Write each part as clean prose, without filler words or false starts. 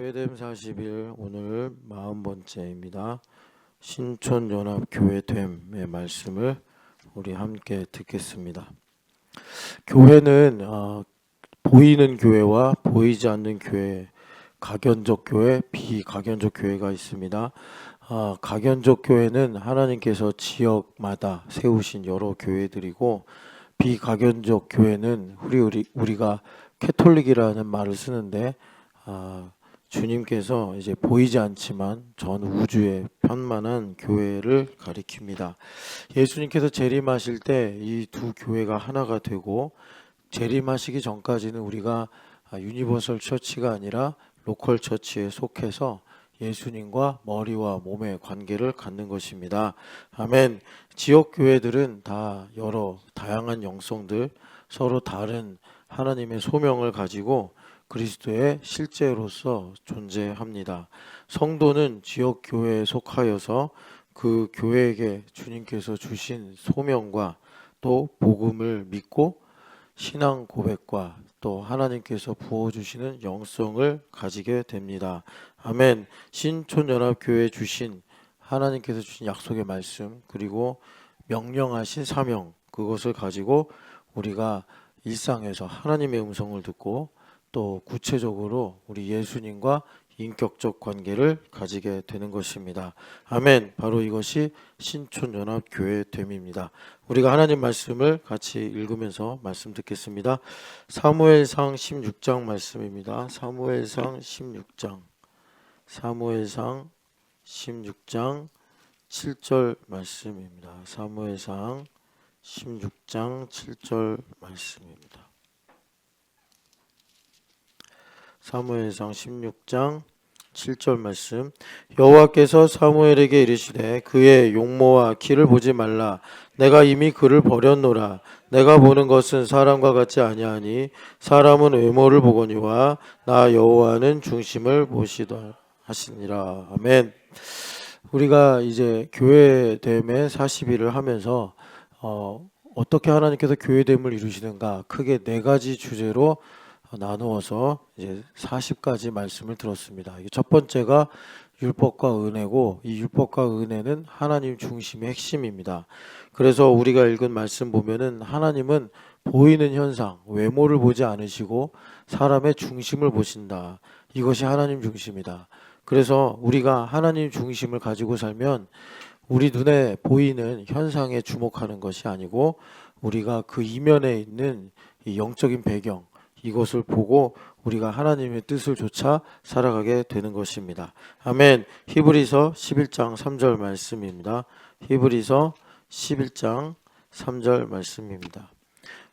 교회됨 40일 오늘 40번째입니다. 신촌연합교회됨의 말씀을 우리 함께 듣겠습니다. 교회는 보이는 교회와 보이지 않는 교회, 가견적 교회, 비가견적 교회가 있습니다. 가견적 교회는 하나님께서 지역마다 세우신 여러 교회들이고, 비가견적 교회는 우리가 캐톨릭이라는 말을 쓰는데 주님께서 이제 보이지 않지만 전 우주에 편만한 교회를 가리킵니다. 예수님께서 재림하실 때 이 두 교회가 하나가 되고, 재림하시기 전까지는 우리가 유니버설 처치가 아니라 로컬 처치에 속해서 예수님과 머리와 몸의 관계를 갖는 것입니다. 아멘. 지역 교회들은 다 여러 다양한 영성들, 서로 다른 하나님의 소명을 가지고 그리스도의 실제로서 존재합니다. 성도는 지역 교회에 속하여서 그 교회에게 주님께서 주신 소명과 또 복음을 믿고 신앙 고백과 또 하나님께서 부어주시는 영성을 가지게 됩니다. 아멘. 신촌연합교회에 주신 하나님께서 주신 약속의 말씀, 그리고 명령하신 사명, 그것을 가지고 우리가 일상에서 하나님의 음성을 듣고 또 구체적으로 우리 예수님과 인격적 관계를 가지게 되는 것입니다. 아멘. 바로 이것이 신촌연합교회됨입니다. 우리가 하나님 말씀을 같이 읽으면서 말씀 듣겠습니다. 사무엘상 16장 말씀입니다. 사무엘상 16장 7절 말씀입니다. 사무엘상 16장 7절 말씀입니다. 사무엘상 16장 7절 말씀. 여호와께서 사무엘에게 이르시되 그의 용모와 키를 보지 말라. 내가 이미 그를 버렸노라. 내가 보는 것은 사람과 같지 아니하니 사람은 외모를 보거니와 나 여호와는 중심을 보시다 하시니라. 아멘. 우리가 이제 교회됨의 40일을 하면서 어떻게 하나님께서 교회됨을 이루시는가 크게 네 가지 주제로 나누어서 이제 40가지 말씀을 들었습니다. 첫 번째가 율법과 은혜고, 이 율법과 은혜는 하나님 중심의 핵심입니다. 그래서 우리가 읽은 말씀 보면은 하나님은 보이는 현상, 외모를 보지 않으시고 사람의 중심을 보신다. 이것이 하나님 중심이다. 그래서 우리가 하나님 중심을 가지고 살면 우리 눈에 보이는 현상에 주목하는 것이 아니고 우리가 그 이면에 있는 이 영적인 배경, 이것을 보고 우리가 하나님의 뜻을 좇아 살아가게 되는 것입니다. 아멘. 히브리서 11장 3절 말씀입니다. 히브리서 11장 3절 말씀입니다.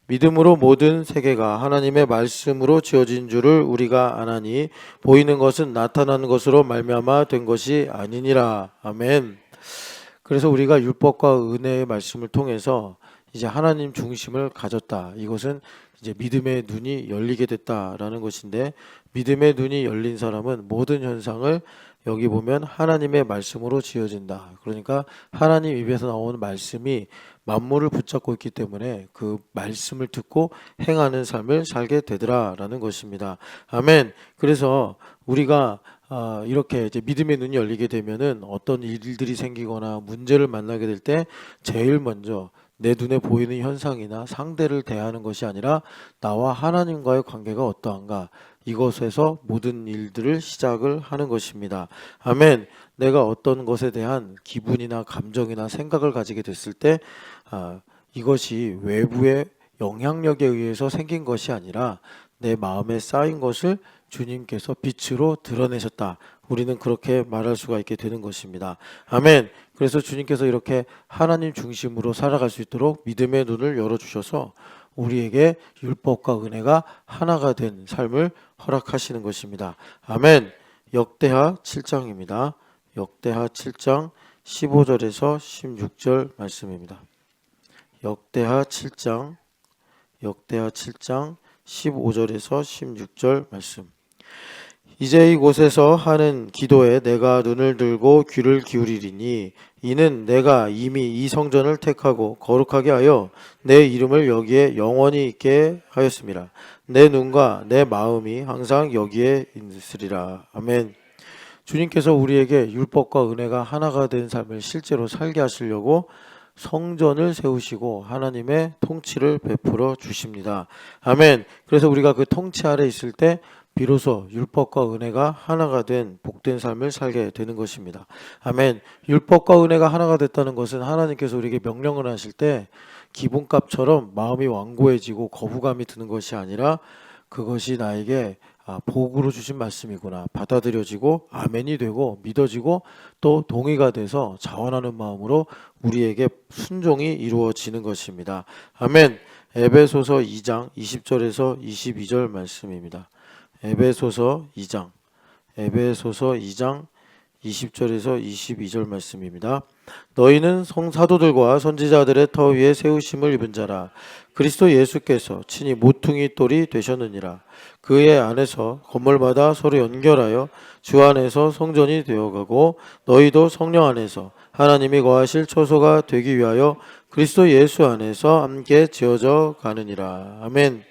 믿음으로 모든 세계가 하나님의 말씀으로 지어진 줄을 우리가 아나니 보이는 것은 나타나는 것으로 말미암아 된 것이 아니니라. 아멘. 그래서 우리가 율법과 은혜의 말씀을 통해서 이제 하나님 중심을 가졌다. 이것은 이제 믿음의 눈이 열리게 됐다라는 것인데, 믿음의 눈이 열린 사람은 모든 현상을 여기 보면 하나님의 말씀으로 지어진다. 그러니까 하나님 입에서 나오는 말씀이 만물을 붙잡고 있기 때문에 그 말씀을 듣고 행하는 삶을 살게 되더라라는 것입니다. 아멘. 그래서 우리가 이렇게 이제 믿음의 눈이 열리게 되면은 어떤 일들이 생기거나 문제를 만나게 될 때 제일 먼저 내 눈에 보이는 현상이나 상대를 대하는 것이 아니라 나와 하나님과의 관계가 어떠한가, 이것에서 모든 일들을 시작을 하는 것입니다. 아멘. 내가 어떤 것에 대한 기분이나 감정이나 생각을 가지게 됐을 때 이것이 외부의 영향력에 의해서 생긴 것이 아니라 내 마음에 쌓인 것을 주님께서 빛으로 드러내셨다. 우리는 그렇게 말할 수가 있게 되는 것입니다. 아멘. 그래서 주님께서 이렇게 하나님 중심으로 살아갈 수 있도록 믿음의 눈을 열어주셔서 우리에게 율법과 은혜가 하나가 된 삶을 허락하시는 것입니다. 아멘. 역대하 7장입니다. 역대하 7장 15절에서 16절 말씀입니다. 역대하 7장 15절에서 16절 말씀. 이제 이곳에서 하는 기도에 내가 눈을 들고 귀를 기울이리니 이는 내가 이미 이 성전을 택하고 거룩하게 하여 내 이름을 여기에 영원히 있게 하였습니다. 내 눈과 내 마음이 항상 여기에 있으리라. 아멘. 주님께서 우리에게 율법과 은혜가 하나가 된 삶을 실제로 살게 하시려고 성전을 세우시고 하나님의 통치를 베풀어 주십니다. 아멘. 그래서 우리가 그 통치 아래 있을 때 비로소 율법과 은혜가 하나가 된 복된 삶을 살게 되는 것입니다. 아멘. 율법과 은혜가 하나가 됐다는 것은 하나님께서 우리에게 명령을 하실 때 기본값처럼 마음이 완고해지고 거부감이 드는 것이 아니라 그것이 나에게 복으로 주신 말씀이구나 받아들여지고 아멘이 되고 믿어지고 또 동의가 돼서 자원하는 마음으로 우리에게 순종이 이루어지는 것입니다. 아멘. 에베소서 2장 20절에서 22절 말씀입니다. 에베소서 2장 20절에서 22절 말씀입니다. 너희는 성사도들과 선지자들의 터 위에 세우심을 입은 자라. 그리스도 예수께서 친히 모퉁이 돌이 되셨느니라. 그의 안에서 건물마다 서로 연결하여 주 안에서 성전이 되어가고 너희도 성령 안에서 하나님이 거하실 처소가 되기 위하여 그리스도 예수 안에서 함께 지어져 가느니라. 아멘.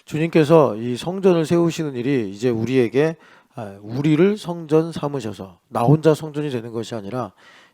주님께서 이 성전을 세우시는 일이 이제 우리를 성전 삼으셔서 나 혼자 성전이 되는 것이 아니라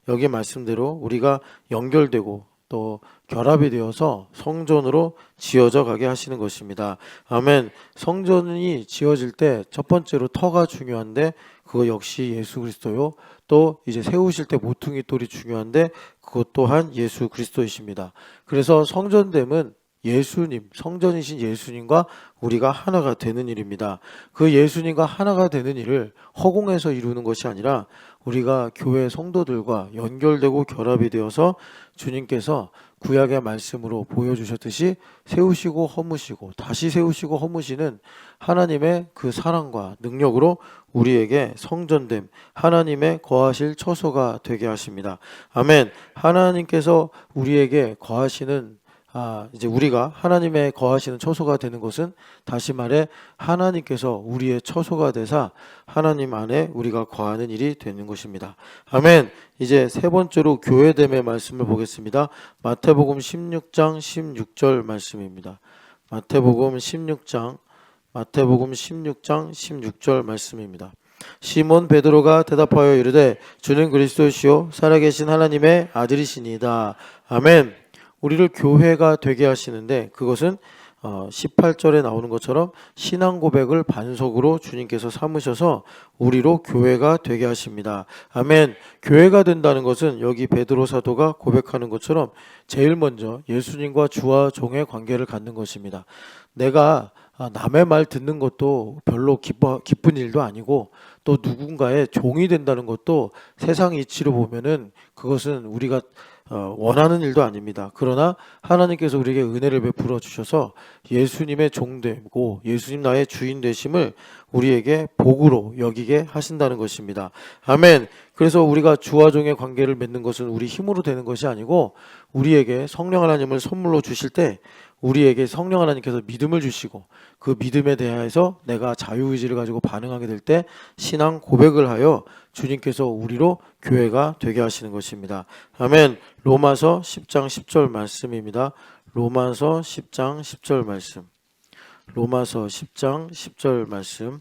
여기 말씀대로 우리가 연결되고 또 결합이 되어서 성전으로 지어져 가게 하시는 것입니다. 아멘. 성전이 지어질 때 첫 번째로 터가 중요한데 그거 역시 예수 그리스도요. 또 이제 세우실 때 모퉁이 돌이 중요한데 그것 또한 예수 그리스도이십니다. 그래서 성전됨은 예수님, 성전이신 예수님과 우리가 하나가 되는 일입니다. 그 예수님과 하나가 되는 일을 허공에서 이루는 것이 아니라 우리가 교회 성도들과 연결되고 결합이 되어서 주님께서 구약의 말씀으로 보여주셨듯이 세우시고 허무시고 다시 세우시고 허무시는 하나님의 그 사랑과 능력으로 우리에게 성전됨, 하나님의 거하실 처소가 되게 하십니다. 아멘. 하나님께서 우리에게 거하시는 이제 우리가 하나님의 거하시는 처소가 되는 것은 다시 말해 하나님께서 우리의 처소가 되사 하나님 안에 우리가 거하는 일이 되는 것입니다. 아멘. 이제 세 번째로 교회됨의 말씀을 보겠습니다. 마태복음 16장 16절 말씀입니다. 마태복음 16장 16절 말씀입니다. 시몬 베드로가 대답하여 이르되 주는 그리스도시요 살아계신 하나님의 아들이시니이다. 아멘. 우리를 교회가 되게 하시는데 그것은 18절에 나오는 것처럼 신앙 고백을 반석으로 주님께서 삼으셔서 우리로 교회가 되게 하십니다. 아멘. 교회가 된다는 것은 여기 베드로 사도가 고백하는 것처럼 제일 먼저 예수님과 주와 종의 관계를 갖는 것입니다. 내가 남의 말 듣는 것도 별로 기쁜 일도 아니고 또 누군가의 종이 된다는 것도 세상 이치로 보면은 그것은 우리가 원하는 일도 아닙니다. 그러나 하나님께서 우리에게 은혜를 베풀어 주셔서 예수님의 종 되고 예수님 나의 주인 되심을 우리에게 복으로 여기게 하신다는 것입니다. 아멘. 그래서 우리가 주와 종의 관계를 맺는 것은 우리 힘으로 되는 것이 아니고 우리에게 성령 하나님을 선물로 주실 때 우리에게 성령 하나님께서 믿음을 주시고 그 믿음에 대해서 내가 자유의지를 가지고 반응하게 될 때 신앙 고백을 하여 주님께서 우리로 교회가 되게 하시는 것입니다. 아멘. 로마서 10장 10절 말씀입니다. 로마서 10장 10절 말씀. 로마서 10장 10절 말씀.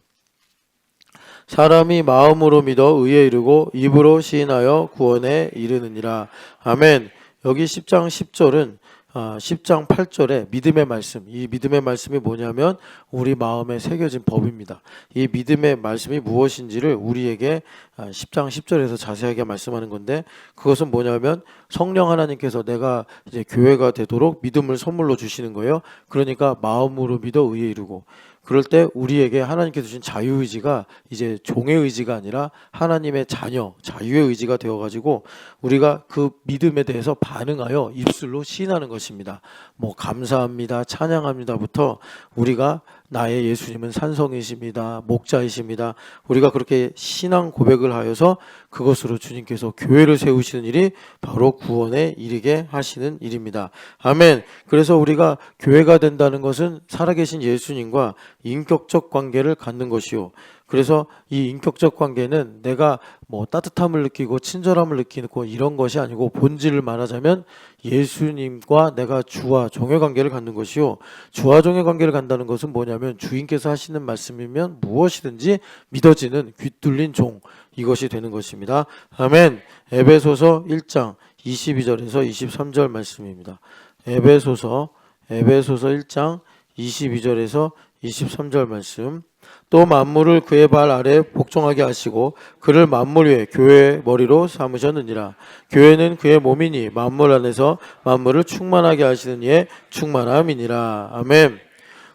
사람이 마음으로 믿어 의에 이르고 입으로 시인하여 구원에 이르느니라. 아멘. 여기 10장 10절은 10장 8절에 믿음의 말씀, 이 믿음의 말씀이 뭐냐면 우리 마음에 새겨진 법입니다. 이 믿음의 말씀이 무엇인지를 우리에게 10장 10절에서 자세하게 말씀하는 건데 그것은 뭐냐면 성령 하나님께서 내가 이제 교회가 되도록 믿음을 선물로 주시는 거예요. 그러니까 마음으로 믿어 의에 이르고 그럴 때 우리에게 하나님께서 주신 자유의지가 이제 종의 의지가 아니라 하나님의 자녀, 자유의 의지가 되어가지고 우리가 그 믿음에 대해서 반응하여 입술로 시인하는 것입니다. 뭐 감사합니다, 찬양합니다부터 우리가 나의 예수님은 산성이십니다, 목자이십니다. 우리가 그렇게 신앙 고백을 하여서 그것으로 주님께서 교회를 세우시는 일이 바로 구원에 이르게 하시는 일입니다. 아멘. 그래서 우리가 교회가 된다는 것은 살아계신 예수님과 인격적 관계를 갖는 것이요. 그래서 이 인격적 관계는 내가 뭐 따뜻함을 느끼고 친절함을 느끼고 이런 것이 아니고 본질을 말하자면 예수님과 내가 주와 종의 관계를 갖는 것이요. 주와 종의 관계를 갖는다는 것은 뭐냐면 주인께서 하시는 말씀이면 무엇이든지 믿어지는 귀 뚫린 종, 이것이 되는 것입니다. 아멘. 에베소서 1장 22절에서 23절 말씀입니다. 에베소서 1장 22절에서 23절 말씀. 또 만물을 그의 발 아래 복종하게 하시고 그를 만물 위에 교회의 머리로 삼으셨느니라. 교회는 그의 몸이니 만물 안에서 만물을 충만하게 하시는 이의 충만함이니라. 아멘.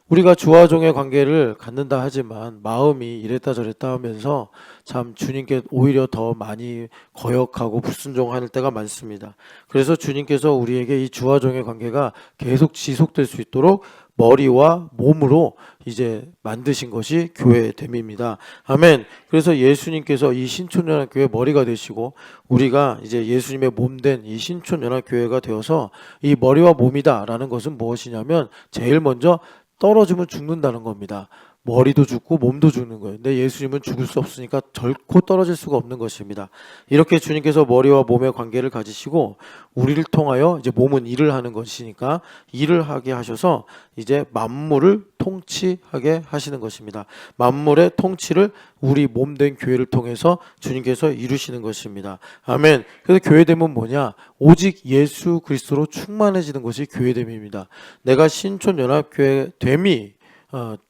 우리가 주와 종의 관계를 갖는다 하지만 마음이 이랬다 저랬다 하면서 참 주님께 오히려 더 많이 거역하고 불순종할 때가 많습니다. 그래서 주님께서 우리에게 이 주와 종의 관계가 계속 지속될 수 있도록 머리와 몸으로 이제 만드신 것이 교회됨입니다. 아멘. 그래서 예수님께서 이 신촌연합교회 머리가 되시고 우리가 이제 예수님의 몸된 이 신촌연합교회가 되어서 이 머리와 몸이다라는 것은 무엇이냐면 제일 먼저 떨어지면 죽는다는 겁니다. 머리도 죽고 몸도 죽는 거예요. 근데 예수님은 죽을 수 없으니까 결코 떨어질 수가 없는 것입니다. 이렇게 주님께서 머리와 몸의 관계를 가지시고 우리를 통하여 이제 몸은 일을 하는 것이니까 일을 하게 하셔서 이제 만물을 통치하게 하시는 것입니다. 만물의 통치를 우리 몸된 교회를 통해서 주님께서 이루시는 것입니다. 아멘. 그래서 교회됨은 뭐냐? 오직 예수 그리스도로 충만해지는 것이 교회됨입니다. 내가 신촌연합교회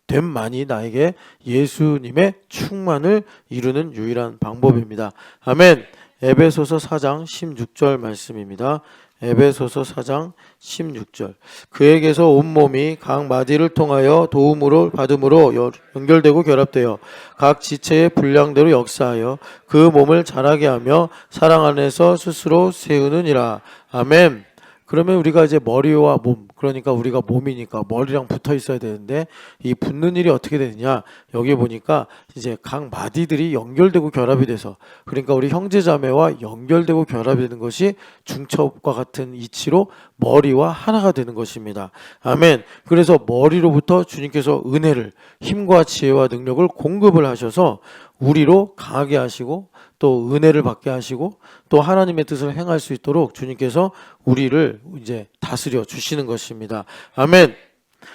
됨만이 나에게 예수님의 충만을 이루는 유일한 방법입니다. 아멘. 에베소서 4장 16절 말씀입니다. 에베소서 4장 16절. 그에게서 온몸이 각 마디를 통하여 도움으로 받음으로 연결되고 결합되어 각 지체의 분량대로 역사하여 그 몸을 자라게 하며 사랑 안에서 스스로 세우느니라. 아멘. 그러면 우리가 이제 머리와 몸, 그러니까 우리가 몸이니까 머리랑 붙어 있어야 되는데 이 붙는 일이 어떻게 되느냐? 여기 보니까 이제 각 마디들이 연결되고 결합이 돼서, 그러니까 우리 형제자매와 연결되고 결합이 되는 것이 중첩과 같은 이치로 머리와 하나가 되는 것입니다. 아멘. 그래서 머리로부터 주님께서 은혜를, 힘과 지혜와 능력을 공급을 하셔서 우리로 강하게 하시고 또 은혜를 받게 하시고 또 하나님의 뜻을 행할 수 있도록 주님께서 우리를 이제 다스려 주시는 것입니다. 아멘.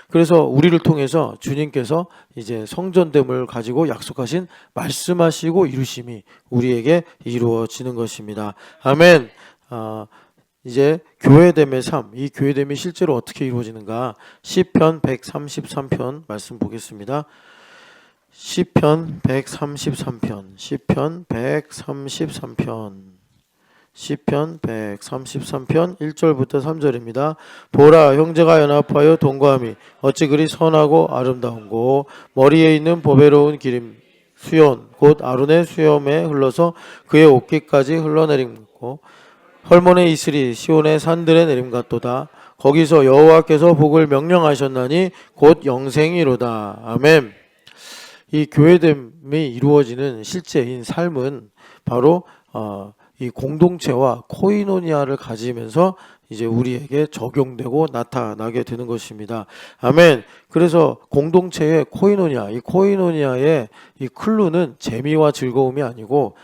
그래서 우리를 통해서 주님께서 이제 성전됨을 가지고 약속하신 말씀하시고 이루심이 우리에게 이루어지는 것입니다. 아멘. 이제 교회됨의 삶, 이 교회됨이 실제로 어떻게 이루어지는가? 시편 133편 말씀 보겠습니다. 시편 133편, 시편 133편 1절부터 3절입니다. 보라, 형제가 연합하여 동거함이 어찌 그리 선하고 아름다운고, 머리에 있는 보배로운 기름 수연 곧 아론의 수염에 흘러서 그의 어깨까지 흘러내림고, 헐몬의 이슬이 시온의 산들에 내림 같도다. 거기서 여호와께서 복을 명령하셨나니 곧 영생이로다. 아멘. 이 교회됨이 이루어지는 실제인 삶은 바로 이 공동체와 코이노니아를 가지면서 이제 우리에게 적용되고 나타나게 되는 것입니다. 아멘. 그래서 공동체의 코이노니아, 이 코이노니아의 이 클루는 재미와 즐거움이 아니고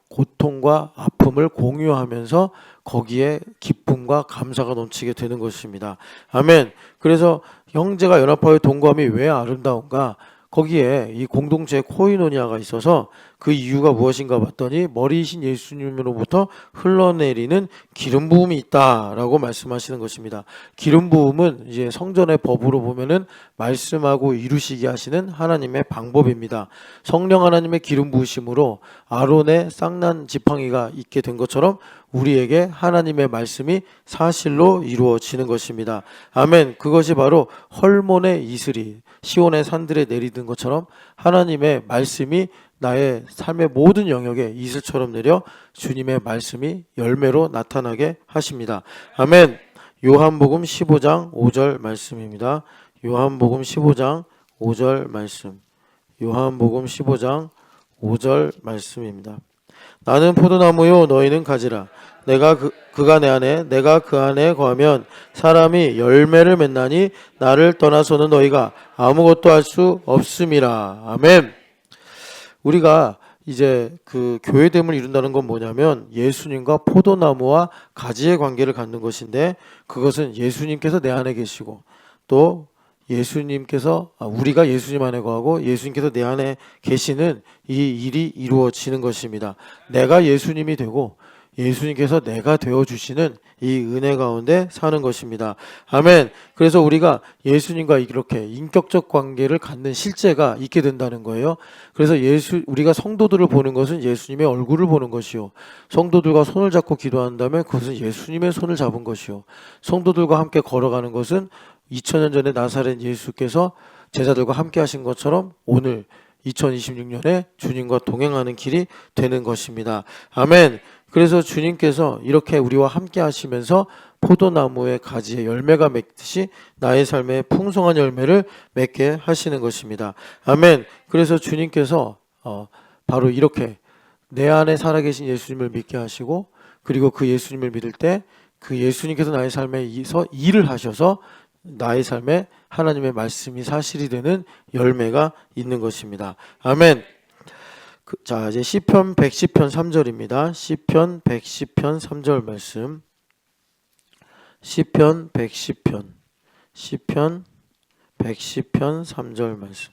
고통과 아픔을 공유하면서 거기에 기쁨과 감사가 넘치게 되는 것입니다. 아멘. 그래서 형제가 연합하여 동거함이 왜 아름다운가? 거기에 이 공동체의 코이노니아가 있어서 그 이유가 무엇인가 봤더니 머리이신 예수님으로부터 흘러내리는 기름 부음이 있다라고 말씀하시는 것입니다. 기름 부음은 이제 성전의 법으로 보면은 말씀하고 이루시게 하시는 하나님의 방법입니다. 성령 하나님의 기름 부으심으로 아론의 쌍난 지팡이가 있게 된 것처럼 우리에게 하나님의 말씀이 사실로 이루어지는 것입니다. 아멘. 그것이 바로 헐몬의 이슬이 시온의 산들에 내리는 것처럼 하나님의 말씀이 나의 삶의 모든 영역에 이슬처럼 내려 주님의 말씀이 열매로 나타나게 하십니다. 아멘. 요한복음 15장 5절 말씀입니다. 요한복음 15장 5절 말씀. 요한복음 15장 5절 말씀입니다. 나는 포도나무요 너희는 가지라. 내가 그가 내 안에 내가 그 안에 거하면 사람이 열매를 맺나니 나를 떠나서는 너희가 아무것도 할 수 없음이라. 아멘. 우리가 이제 그 교회됨을 이룬다는 건 뭐냐면 예수님과 포도나무와 가지의 관계를 갖는 것인데, 그것은 예수님께서 내 안에 계시고 또 예수님께서 우리가 예수님 안에 거하고 예수님께서 내 안에 계시는 이 일이 이루어지는 것입니다. 내가 예수님이 되고 예수님께서 내가 되어 주시는 이 은혜 가운데 사는 것입니다. 아멘. 그래서 우리가 예수님과 이렇게 인격적 관계를 갖는 실제가 있게 된다는 거예요. 그래서 우리가 성도들을 보는 것은 예수님의 얼굴을 보는 것이요, 성도들과 손을 잡고 기도한다면 그것은 예수님의 손을 잡은 것이요, 성도들과 함께 걸어가는 것은 2000년 전에 나사렛 예수께서 제자들과 함께 하신 것처럼 오늘 2026년에 주님과 동행하는 길이 되는 것입니다. 아멘. 그래서 주님께서 이렇게 우리와 함께 하시면서 포도나무의 가지에 열매가 맺듯이 나의 삶에 풍성한 열매를 맺게 하시는 것입니다. 아멘. 그래서 주님께서 바로 이렇게 내 안에 살아계신 예수님을 믿게 하시고, 그리고 그 예수님을 믿을 때 그 예수님께서 나의 삶에서 일을 하셔서 나의 삶에 하나님의 말씀이 사실이 되는 열매가 있는 것입니다. 아멘. 자, 이제 시편 110편 3절입니다. 시편 110편 3절 말씀. 시편 110편 3절 말씀.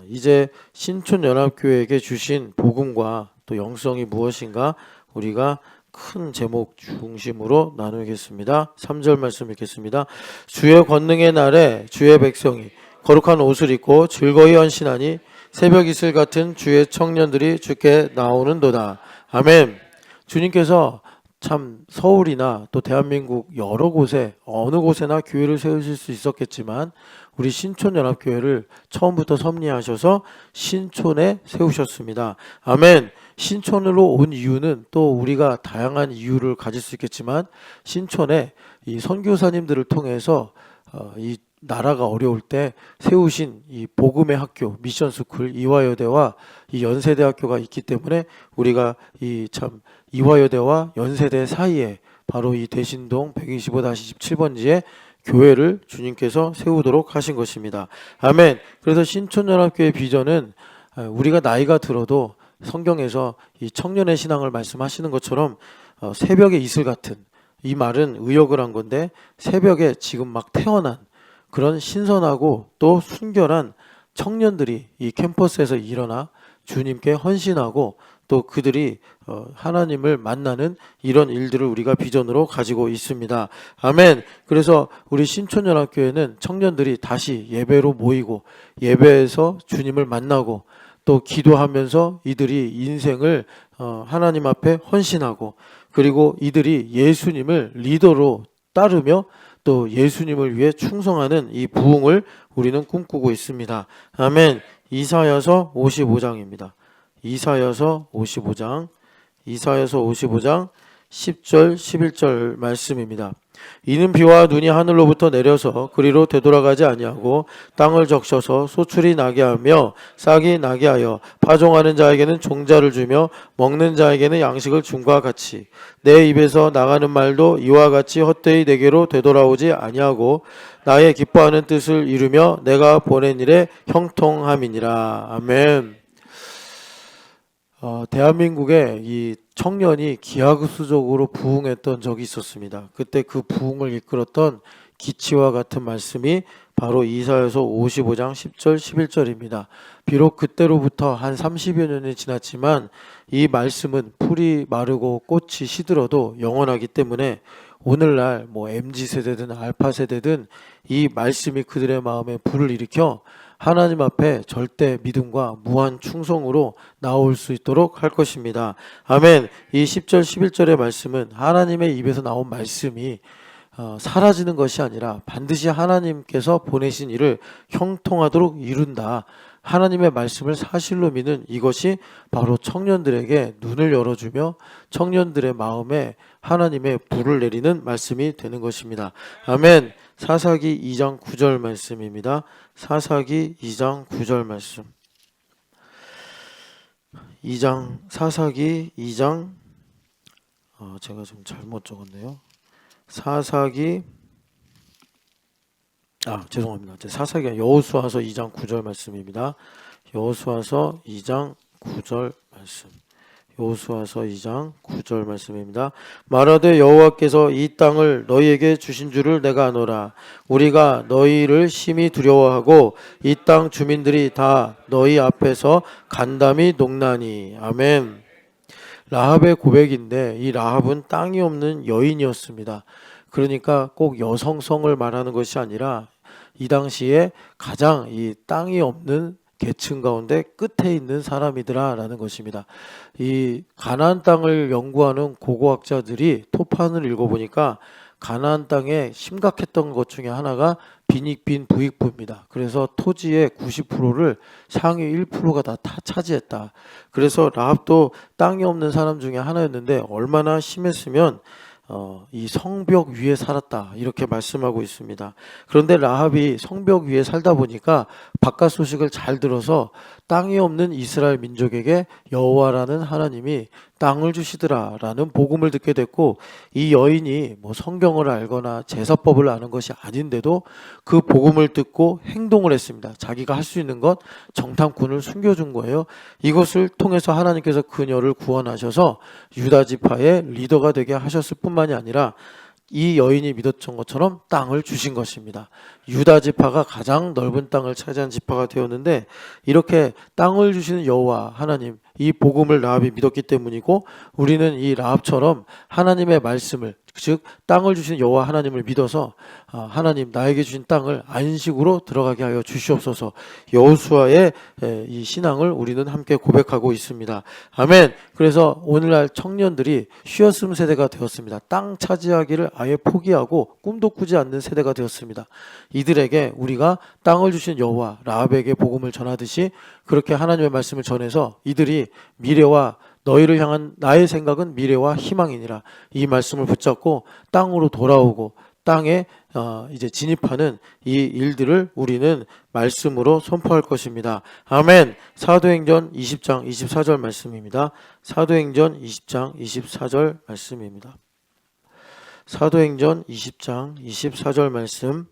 이제 신촌연합교회에게 주신 복음과 또 영성이 무엇인가 우리가 큰 제목 중심으로 나누겠습니다. 3절 말씀 읽겠습니다. 주의 권능의 날에 주의 백성이 거룩한 옷을 입고 즐거이 헌신하니 새벽 이슬 같은 주의 청년들이 주께 나오는도다. 아멘. 주님께서 참 서울이나 또 대한민국 여러 곳에 어느 곳에나 교회를 세우실 수 있었겠지만 우리 신촌연합교회를 처음부터 섭리하셔서 신촌에 세우셨습니다. 아멘. 신촌으로 온 이유는 또 우리가 다양한 이유를 가질 수 있겠지만, 신촌에 이 선교사님들을 통해서 이 나라가 어려울 때 세우신 이 복음의 학교 미션스쿨 이화여대와 이 연세대학교가 있기 때문에 우리가 이 참 이화여대와 연세대 사이에 바로 이 대신동 125-17번지에 교회를 주님께서 세우도록 하신 것입니다. 아멘. 그래서 신촌연합교회 비전은 우리가 나이가 들어도 성경에서 이 청년의 신앙을 말씀하시는 것처럼 새벽의 이슬 같은, 이 말은 의역을 한 건데 새벽에 지금 막 태어난 그런 신선하고 또 순결한 청년들이 이 캠퍼스에서 일어나 주님께 헌신하고 또 그들이 하나님을 만나는 이런 일들을 우리가 비전으로 가지고 있습니다. 아멘. 그래서 우리 신촌연합교회는 청년들이 다시 예배로 모이고 예배에서 주님을 만나고 또 기도하면서 이들이 인생을 하나님 앞에 헌신하고, 그리고 이들이 예수님을 리더로 따르며 또 예수님을 위해 충성하는 이 부흥을 우리는 꿈꾸고 있습니다. 아멘. 이사야서 55장입니다. 이사야서 55장 10절 11절 말씀입니다. 이는 비와 눈이 하늘로부터 내려서 그리로 되돌아가지 아니하고 땅을 적셔서 소출이 나게 하며 싹이 나게 하여 파종하는 자에게는 종자를 주며 먹는 자에게는 양식을 줌과 같이 내 입에서 나가는 말도 이와 같이 헛되이 내게로 되돌아오지 아니하고 나의 기뻐하는 뜻을 이루며 내가 보낸 일에 형통함이니라. 아멘. 대한민국에 이 청년이 기하급수적으로 부흥했던 적이 있었습니다. 그때 그 부흥을 이끌었던 기치와 같은 말씀이 바로 이사야서 55장 10절 11절입니다. 비록 그때로부터 한 30여 년이 지났지만 이 말씀은 풀이 마르고 꽃이 시들어도 영원하기 때문에 오늘날 MZ세대든 알파세대든 이 말씀이 그들의 마음에 불을 일으켜 하나님 앞에 절대 믿음과 무한 충성으로 나올 수 있도록 할 것입니다. 아멘. 이 10절 11절의 말씀은 하나님의 입에서 나온 말씀이 사라지는 것이 아니라 반드시 하나님께서 보내신 일을 형통하도록 이룬다. 하나님의 말씀을 사실로 믿는 이것이 바로 청년들에게 눈을 열어주며 청년들의 마음에 하나님의 불을 내리는 말씀이 되는 것입니다. 아멘. 사사기 2장 9절 말씀입니다. 사사기 2장 9절 말씀. 사사기 2장 제가 좀 잘못 적었네요. 사사기 죄송합니다. 사사기가 여호수아서 2장 9절 말씀입니다. 여호수아서 2장 9절 말씀. 여호수아서 2장 9절 말씀입니다. 말하되 여호와께서 이 땅을 너희에게 주신 줄을 내가 아노라. 우리가 너희를 심히 두려워하고 이 땅 주민들이 다 너희 앞에서 간담이 녹나니. 아멘. 라합의 고백인데 이 라합은 땅이 없는 여인이었습니다. 그러니까 꼭 여성성을 말하는 것이 아니라 이 당시에 가장 이 땅이 없는 계층 가운데 끝에 있는 사람이더라 라는 것입니다. 이 가나안 땅을 연구하는 고고학자들이 토판을 읽어보니까 가나안 땅에 심각했던 것 중에 하나가 빈익빈 부익부입니다. 그래서 토지의 90%를 상위 1%가 다 차지했다. 그래서 라합도 땅이 없는 사람 중에 하나였는데 얼마나 심했으면 이 성벽 위에 살았다 이렇게 말씀하고 있습니다. 그런데 라합이 성벽 위에 살다 보니까 바깥 소식을 잘 들어서 땅이 없는 이스라엘 민족에게 여호와라는 하나님이 땅을 주시더라라는 복음을 듣게 됐고, 이 여인이 뭐 성경을 알거나 제사법을 아는 것이 아닌데도 그 복음을 듣고 행동을 했습니다. 자기가 할 수 있는 것 정탐꾼을 숨겨준 거예요. 이것을 통해서 하나님께서 그녀를 구원하셔서 유다 지파의 리더가 되게 하셨을 뿐만이 아니라 이 여인이 믿었던 것처럼 땅을 주신 것입니다. 유다 지파가 가장 넓은 땅을 차지한 지파가 되었는데, 이렇게 땅을 주시는 여호와 하나님, 이 복음을 라합이 믿었기 때문이고, 우리는 이 라합처럼 하나님의 말씀을, 즉 땅을 주시는 여호와 하나님을 믿어서 하나님 나에게 주신 땅을 안식으로 들어가게 하여 주시옵소서, 여호수아의 이 신앙을 우리는 함께 고백하고 있습니다. 아멘. 그래서 오늘날 청년들이 쉬었음 세대가 되었습니다. 땅 차지하기를 아예 포기하고 꿈도 꾸지 않는 세대가 되었습니다. 이들에게 우리가 땅을 주신 여호와 라합에게 복음을 전하듯이 그렇게 하나님의 말씀을 전해서 이들이 미래와 너희를 향한 나의 생각은 미래와 희망이니라, 이 말씀을 붙잡고 땅으로 돌아오고 땅에 이제 진입하는 이 일들을 우리는 말씀으로 선포할 것입니다. 아멘. 사도행전 20장 24절 말씀입니다. 사도행전 20장 24절 말씀입니다. 사도행전 20장 24절 말씀.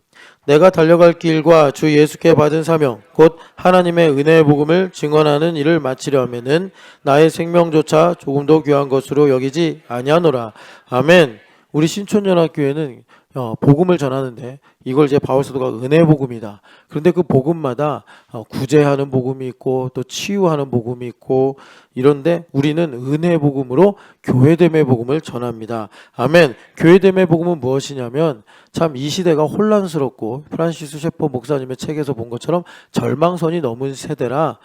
내가 달려갈 길과 주 예수께 받은 사명 곧 하나님의 은혜의 복음을 증언하는 일을 마치려 하면은 나의 생명조차 조금도 귀한 것으로 여기지 아니하노라. 아멘. 우리 신촌연합교회는 복음을 전하는데 이걸 이제 바울 사도가 은혜의 복음이다. 그런데 그 복음마다 구제하는 복음이 있고 또 치유하는 복음이 있고 이런데 우리는 은혜의 복음으로 교회됨의 복음을 전합니다. 아멘. 교회됨의 복음은 무엇이냐면 참 이 시대가 혼란스럽고 프란시스 셰퍼 목사님의 책에서 본 것처럼 절망선이 넘은 시대라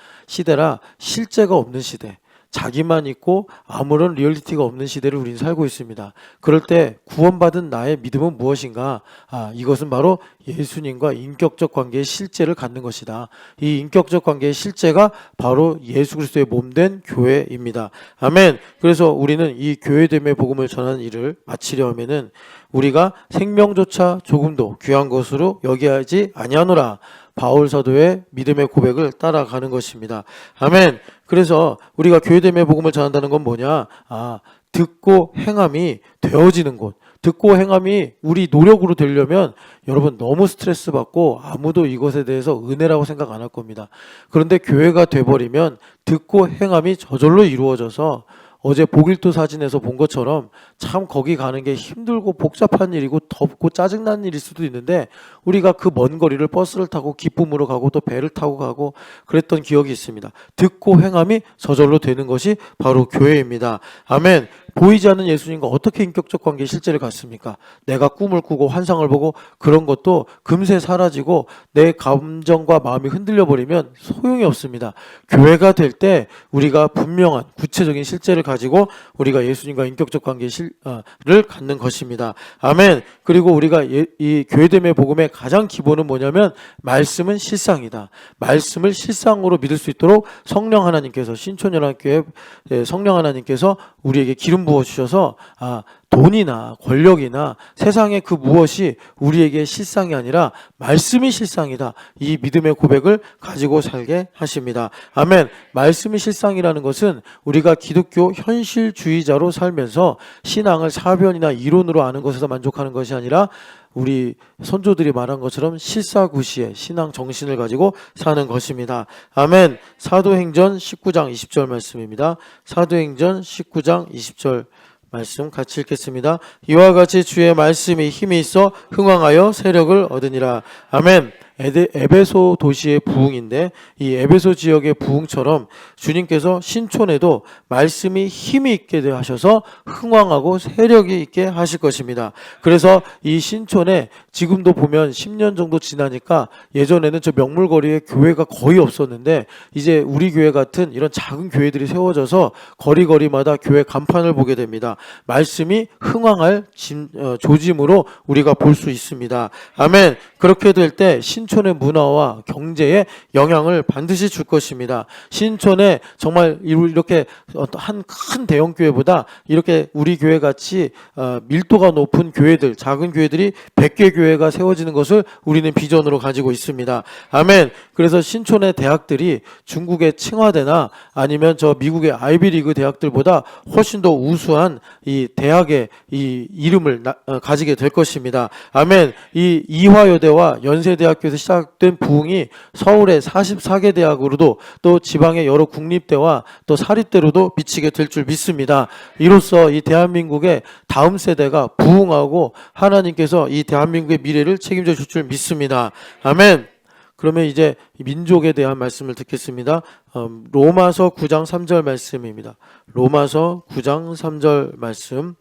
실제가 없는 시대, 자기만 있고 아무런 리얼리티가 없는 시대를 우리는 살고 있습니다. 그럴 때 구원받은 나의 믿음은 무엇인가? 이것은 바로 예수님과 인격적 관계의 실제를 갖는 것이다. 이 인격적 관계의 실제가 바로 예수 그리스도의 몸된 교회입니다. 아멘. 그래서 우리는 이 교회됨의 복음을 전하는 일을 마치려 하면은 우리가 생명조차 조금도 귀한 것으로 여기하지 아니하노라. 바울 사도의 믿음의 고백을 따라가는 것입니다. 아멘. 그래서 우리가 교회됨의 복음을 전한다는 건 뭐냐? 듣고 행함이 되어지는 곳. 듣고 행함이 우리 노력으로 되려면 여러분 너무 스트레스 받고 아무도 이것에 대해서 은혜라고 생각 안 할 겁니다. 그런데 교회가 돼버리면 듣고 행함이 저절로 이루어져서 어제 복일도 사진에서 본 것처럼 참 거기 가는 게 힘들고 복잡한 일이고 덥고 짜증나는 일일 수도 있는데 우리가 그 먼 거리를 버스를 타고 기쁨으로 가고 또 배를 타고 가고 그랬던 기억이 있습니다. 듣고 행함이 저절로 되는 것이 바로 교회입니다. 아멘. 보이지 않는 예수님과 어떻게 인격적 관계의 실제를 갖습니까? 내가 꿈을 꾸고 환상을 보고 그런 것도 금세 사라지고 내 감정과 마음이 흔들려 버리면 소용이 없습니다. 교회가 될 때 우리가 분명한 구체적인 실제를 가지고 우리가 예수님과 인격적 관계를 갖는 것입니다. 아멘. 그리고 우리가 이 교회됨의 복음의 가장 기본은 뭐냐면 말씀은 실상이다. 말씀을 실상으로 믿을 수 있도록 성령 하나님께서 신촌연합교회 성령 하나님께서 우리에게 기름 부어 주셔서 돈이나 권력이나 세상의 그 무엇이 우리에게 실상이 아니라 말씀이 실상이다. 이 믿음의 고백을 가지고 살게 하십니다. 아멘. 말씀이 실상이라는 것은 우리가 기독교 현실주의자로 살면서 신앙을 사변이나 이론으로 아는 것에서 만족하는 것이 아니라 우리 선조들이 말한 것처럼 실사구시의 신앙 정신을 가지고 사는 것입니다. 아멘. 사도행전 19장 20절 말씀입니다. 사도행전 19장 20절 말씀 같이 읽겠습니다. 이와 같이 주의 말씀이 힘이 있어 흥왕하여 세력을 얻으니라. 아멘. 에베소 도시의 부흥인데 이 에베소 지역의 부흥처럼 주님께서 신촌에도 말씀이 힘이 있게 하셔서 흥왕하고 세력이 있게 하실 것입니다. 그래서 이 신촌에 지금도 보면 10년 정도 지나니까 예전에는 저 명물거리에 교회가 거의 없었는데 이제 우리 교회 같은 이런 작은 교회들이 세워져서 거리거리마다 교회 간판을 보게 됩니다. 말씀이 흥왕할 조짐으로 우리가 볼 수 있습니다. 아멘. 그렇게 될 때 신촌의 문화와 경제에 영향을 반드시 줄 것입니다. 신촌에 정말 이렇게 한 큰 대형 교회보다 이렇게 우리 교회 같이 밀도가 높은 교회들, 작은 교회들이 100개 교회가 세워지는 것을 우리는 비전으로 가지고 있습니다. 아멘. 그래서 신촌의 대학들이 중국의 칭화대나 아니면 저 미국의 아이비리그 대학들보다 훨씬 더 우수한 이 대학의 이 이름을 가지게 될 것입니다. 아멘. 이 이화여대와 연세대학교에서 시작된 부흥이 서울의 44개 대학으로도 또 지방의 여러 국립대와 또 사립대로도 미치게 될 줄 믿습니다. 이로써 이 대한민국의 다음 세대가 부흥하고 하나님께서 이 대한민국의 미래를 책임져 줄 줄 믿습니다. 아멘. 그러면 이제 민족에 대한 말씀을 듣겠습니다. 로마서 9장 3절 말씀입니다. 로마서 9장 3절 말씀.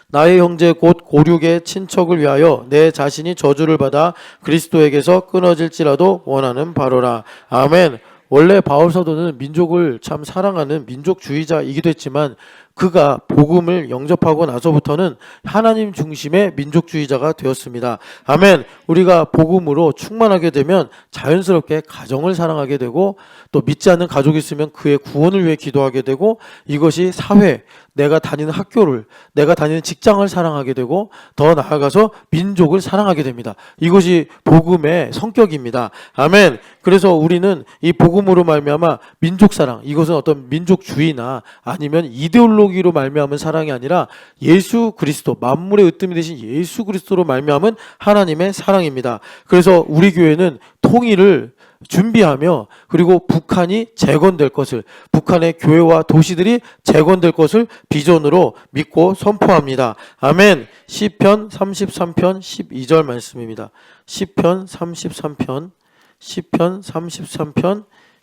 나의 형제 곧 고륙의 친척을 위하여 내 자신이 저주를 받아 그리스도에게서 끊어질지라도 원하는 바로라. 아멘. 원래 바울 사도는 민족을 참 사랑하는 민족주의자이기도 했지만 그가 복음을 영접하고 나서부터는 하나님 중심의 민족주의자가 되었습니다. 아멘. 우리가 복음으로 충만하게 되면 자연스럽게 가정을 사랑하게 되고 또 믿지 않는 가족이 있으면 그의 구원을 위해 기도하게 되고 이것이 사회, 내가 다니는 학교를, 내가 다니는 직장을 사랑하게 되고 더 나아가서 민족을 사랑하게 됩니다. 이것이 복음의 성격입니다. 아멘. 그래서 우리는 이 복음으로 말미암아 민족사랑, 이것은 어떤 민족주의나 아니면 이데올로기로 말미암은 사랑이 아니라 예수 그리스도, 만물의 으뜸이 되신 예수 그리스도로 말미암은 하나님의 사랑입니다. 그래서 우리 교회는 통일을 준비하며 그리고 북한이 재건될 것을, 북한의 교회와 도시들이 재건될 것을 비전으로 믿고 선포합니다. 아멘. 시편 33편 12절 말씀입니다. 시편 33편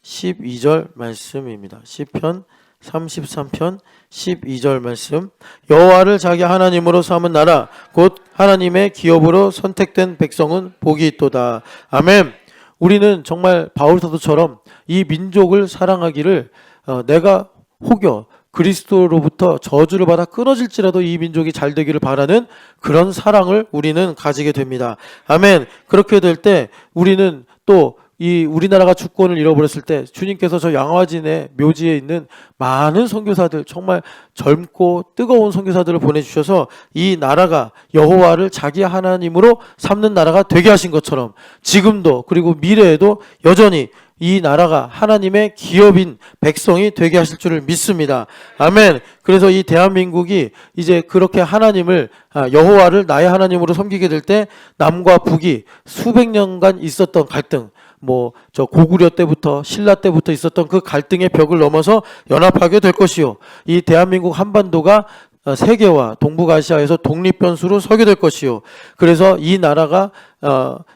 12절 말씀입니다. 시편 33편 12절 말씀. 여호와를 자기 하나님으로 삼은 나라 곧 하나님의 기업으로 선택된 백성은 복이 있도다. 아멘. 우리는 정말 바울 사도처럼 이 민족을 사랑하기를 내가 혹여 그리스도로부터 저주를 받아 끊어질지라도 이 민족이 잘 되기를 바라는 그런 사랑을 우리는 가지게 됩니다. 아멘. 그렇게 될 때 우리는 또 이 우리나라가 주권을 잃어버렸을 때 주님께서 저 양화진의 묘지에 있는 많은 선교사들, 정말 젊고 뜨거운 선교사들을 보내주셔서 이 나라가 여호와를 자기 하나님으로 삼는 나라가 되게 하신 것처럼 지금도 그리고 미래에도 여전히 이 나라가 하나님의 기업인 백성이 되게 하실 줄을 믿습니다. 아멘. 그래서 이 대한민국이 이제 그렇게 하나님을, 여호와를 나의 하나님으로 섬기게 될 때 남과 북이 수백 년간 있었던 갈등, 저 고구려 때부터 신라 때부터 있었던 그 갈등의 벽을 넘어서 연합하게 될 것이요. 이 대한민국 한반도가 세계와 동북아시아에서 독립변수로 서게 될 것이요. 그래서 이 나라가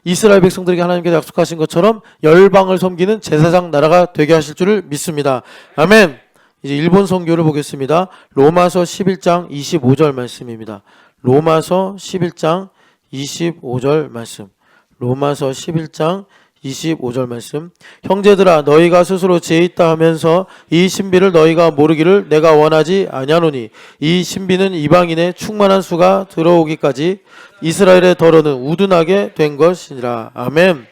이스라엘 백성들에게 하나님께서 약속하신 것처럼 열방을 섬기는 제사장 나라가 되게 하실 줄을 믿습니다. 아멘. 이제 일본 선교를 보겠습니다. 로마서 11장 25절 말씀입니다. 로마서 11장 25절 말씀. 로마서 11장 25절 말씀. 형제들아 너희가 스스로 지혜 있다 하면서 이 신비를 너희가 모르기를 내가 원하지 아니하노니 이 신비는 이방인의 충만한 수가 들어오기까지 이스라엘의 더러는 우둔하게 된 것이니라. 아멘.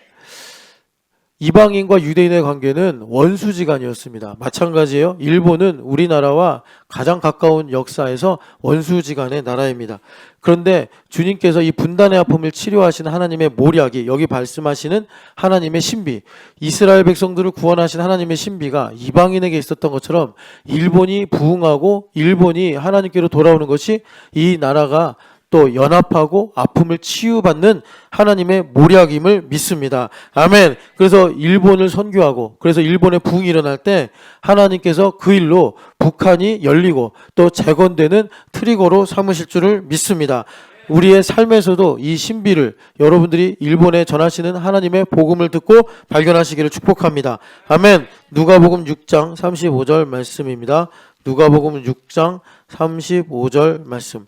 이방인과 유대인의 관계는 원수지간이었습니다. 마찬가지예요. 일본은 우리나라와 가장 가까운 역사에서 원수지간의 나라입니다. 그런데 주님께서 이 분단의 아픔을 치료하신 하나님의 모략이, 여기 말씀하시는 하나님의 신비, 이스라엘 백성들을 구원하신 하나님의 신비가 이방인에게 있었던 것처럼 일본이 부흥하고 일본이 하나님께로 돌아오는 것이 이 나라가 또 연합하고 아픔을 치유받는 하나님의 모략임을 믿습니다. 아멘. 그래서 일본을 선교하고, 그래서 일본의 부흥이 일어날 때 하나님께서 그 일로 북한이 열리고 또 재건되는 트리거로 삼으실 줄을 믿습니다. 우리의 삶에서도 이 신비를 여러분들이 일본에 전하시는 하나님의 복음을 듣고 발견하시기를 축복합니다. 아멘. 누가복음 6장 35절 말씀입니다. 누가복음 6장 35절 말씀.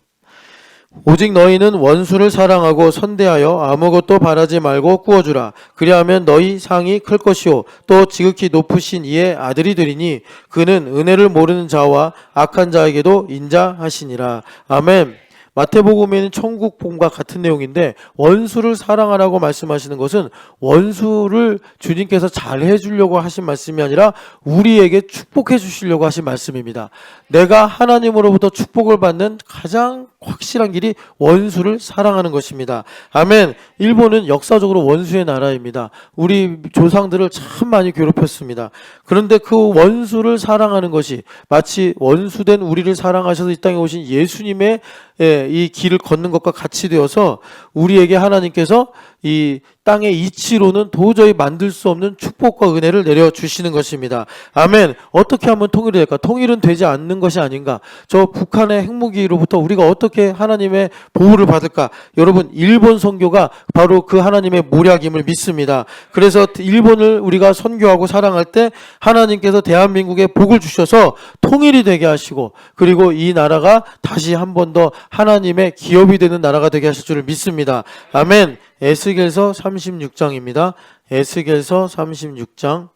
오직 너희는 원수를 사랑하고 선대하여 아무것도 바라지 말고 꾸어주라. 그리하면 너희 상이 클 것이요 또 지극히 높으신 이의 아들이 되리니 그는 은혜를 모르는 자와 악한 자에게도 인자하시니라. 아멘. 마태복음에는 천국복음과 같은 내용인데 원수를 사랑하라고 말씀하시는 것은 원수를 주님께서 잘해 주려고 하신 말씀이 아니라 우리에게 축복해 주시려고 하신 말씀입니다. 내가 하나님으로부터 축복을 받는 가장 확실한 길이 원수를 사랑하는 것입니다. 아멘. 일본은 역사적으로 원수의 나라입니다. 우리 조상들을 참 많이 괴롭혔습니다. 그런데 그 원수를 사랑하는 것이 마치 원수된 우리를 사랑하셔서 이 땅에 오신 예수님의 이 길을 걷는 것과 같이 되어서 우리에게 하나님께서 이 땅의 이치로는 도저히 만들 수 없는 축복과 은혜를 내려주시는 것입니다. 아멘. 어떻게 하면 통일이 될까? 통일은 되지 않는 것이 아닌가? 저 북한의 핵무기로부터 우리가 어떻게 하나님의 보호를 받을까? 여러분, 일본 선교가 바로 그 하나님의 모략임을 믿습니다. 그래서 일본을 우리가 선교하고 사랑할 때 하나님께서 대한민국에 복을 주셔서 통일이 되게 하시고, 그리고 이 나라가 다시 한 번 더 하나님의 기업이 되는 나라가 되게 하실 줄을 믿습니다. 아멘. 에스겔서 36장입니다. 에스겔서 36장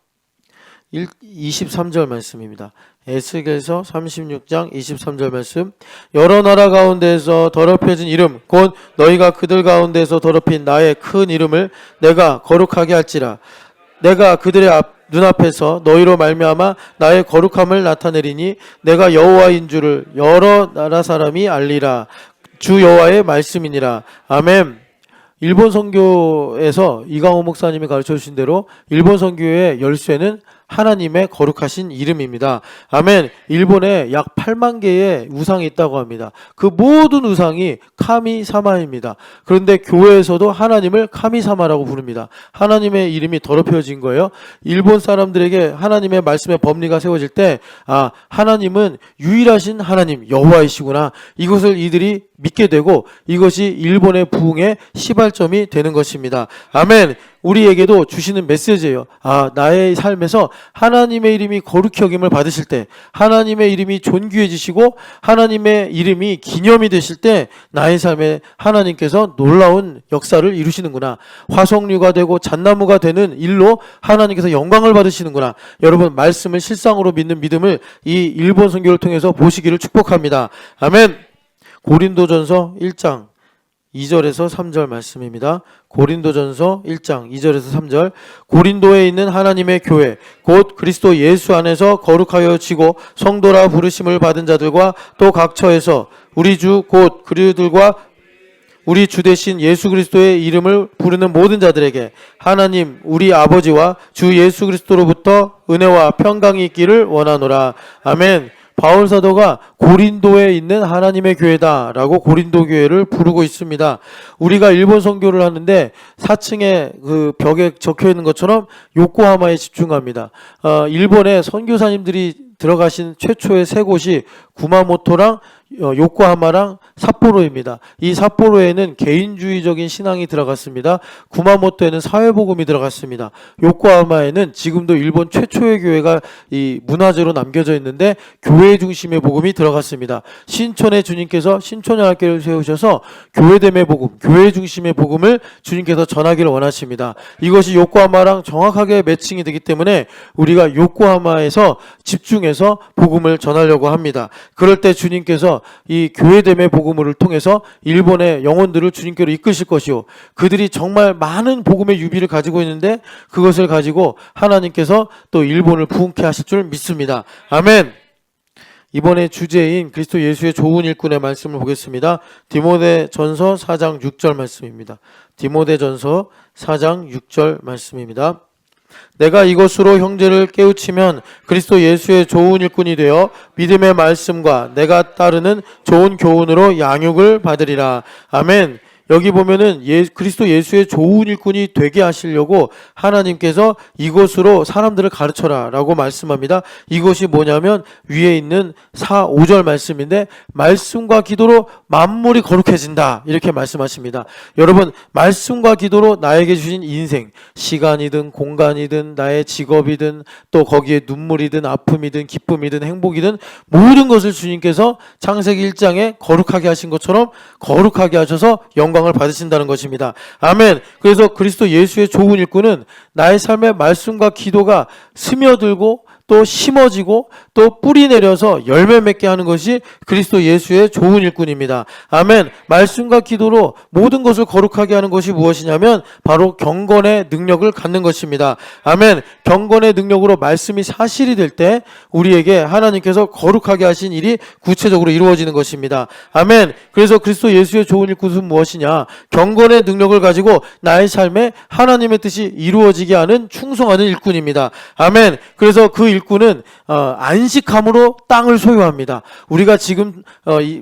23절 말씀입니다. 에스겔서 36장 23절 말씀. 여러 나라 가운데에서 더럽혀진 이름 곧 너희가 그들 가운데에서 더럽힌 나의 큰 이름을 내가 거룩하게 할지라. 내가 그들의 눈앞에서 너희로 말미암아 나의 거룩함을 나타내리니 내가 여호와인 줄을 여러 나라 사람이 알리라. 주 여호와의 말씀이니라. 아멘. 일본 선교에서 이강호 목사님이 가르쳐 주신 대로 일본 선교의 열쇠는 하나님의 거룩하신 이름입니다. 아멘. 일본에 약 8만 개의 우상이 있다고 합니다. 그 모든 우상이 카미사마입니다. 그런데 교회에서도 하나님을 카미사마라고 부릅니다. 하나님의 이름이 더럽혀진 거예요. 일본 사람들에게 하나님의 말씀의 법리가 세워질 때 하나님은 유일하신 하나님 여호와이시구나. 이것을 이들이 믿게 되고 이것이 일본의 부흥의 시발점이 되는 것입니다. 아멘. 우리에게도 주시는 메시지예요. 나의 삶에서 하나님의 이름이 거룩히 여김을 받으실 때, 하나님의 이름이 존귀해지시고 하나님의 이름이 기념이 되실 때 나의 삶에 하나님께서 놀라운 역사를 이루시는구나. 화석류가 되고 잣나무가 되는 일로 하나님께서 영광을 받으시는구나. 여러분, 말씀을 실상으로 믿는 믿음을 이 일본 선교를 통해서 보시기를 축복합니다. 아멘. 고린도전서 1장 2절에서 3절 말씀입니다. 고린도전서 1장 2절에서 3절. 고린도에 있는 하나님의 교회 곧 그리스도 예수 안에서 거룩하여 지고 성도라 부르심을 받은 자들과 또 각 처에서 우리 주 곧 그리들과 우리 주 대신 예수 그리스도의 이름을 부르는 모든 자들에게 하나님 우리 아버지와 주 예수 그리스도로부터 은혜와 평강이 있기를 원하노라. 아멘. 바울 사도가 고린도에 있는 하나님의 교회다라고 고린도 교회를 부르고 있습니다. 우리가 일본 선교를 하는데 4층에 그 벽에 적혀 있는 것처럼 요코하마에 집중합니다. 일본의 선교사님들이 들어가신 최초의 세 곳이 구마모토랑 요코하마랑 삿포로입니다. 이 삿포로에는 개인주의적인 신앙이 들어갔습니다. 구마모토에는 사회복음이 들어갔습니다. 요코하마에는 지금도 일본 최초의 교회가 이 문화재로 남겨져 있는데 교회 중심의 복음이 들어갔습니다. 신촌에 주님께서 신촌영학교를 세우셔서 교회됨의 복음, 교회 중심의 복음을 주님께서 전하기를 원하십니다. 이것이 요코하마랑 정확하게 매칭이 되기 때문에 우리가 요코하마에서 집중해서 복음을 전하려고 합니다. 그럴 때 주님께서 이 교회됨의 복음을 통해서 일본의 영혼들을 주님께로 이끄실 것이요, 그들이 정말 많은 복음의 유비를 가지고 있는데 그것을 가지고 하나님께서 또 일본을 부흥케 하실 줄 믿습니다. 아멘. 이번에 주제인 그리스도 예수의 좋은 일꾼의 말씀을 보겠습니다. 디모데전서 4장 6절 말씀입니다. 디모데전서 4장 6절 말씀입니다. 내가 이것으로 형제를 깨우치면 그리스도 예수의 좋은 일꾼이 되어 믿음의 말씀과 내가 따르는 좋은 교훈으로 양육을 받으리라. 아멘. 여기 보면은 그리스도 예수의 좋은 일꾼이 되게 하시려고 하나님께서 이것으로 사람들을 가르쳐라 라고 말씀합니다. 이것이 뭐냐면 위에 있는 4, 5절 말씀인데, 말씀과 기도로 만물이 거룩해진다 이렇게 말씀하십니다. 여러분, 말씀과 기도로 나에게 주신 인생, 시간이든 공간이든 나의 직업이든 또 거기에 눈물이든 아픔이든 기쁨이든 행복이든 모든 것을 주님께서 창세기 1장에 거룩하게 하신 것처럼 거룩하게 하셔서 영광을 받으신다는 것입니다. 아멘. 그래서 그리스도 예수의 좋은 일꾼은 나의 삶의 말씀과 기도가 스며들고 또 심어지고 또 뿌리 내려서 열매 맺게 하는 것이 그리스도 예수의 좋은 일꾼입니다. 아멘. 말씀과 기도로 모든 것을 거룩하게 하는 것이 무엇이냐면 바로 경건의 능력을 갖는 것입니다. 아멘. 경건의 능력으로 말씀이 사실이 될 때 우리에게 하나님께서 거룩하게 하신 일이 구체적으로 이루어지는 것입니다. 아멘. 그래서 그리스도 예수의 좋은 일꾼은 무엇이냐? 경건의 능력을 가지고 나의 삶에 하나님의 뜻이 이루어지게 하는 충성하는 일꾼입니다. 아멘. 그래서 그 일꾼은 안식함으로 땅을 소유합니다. 우리가 지금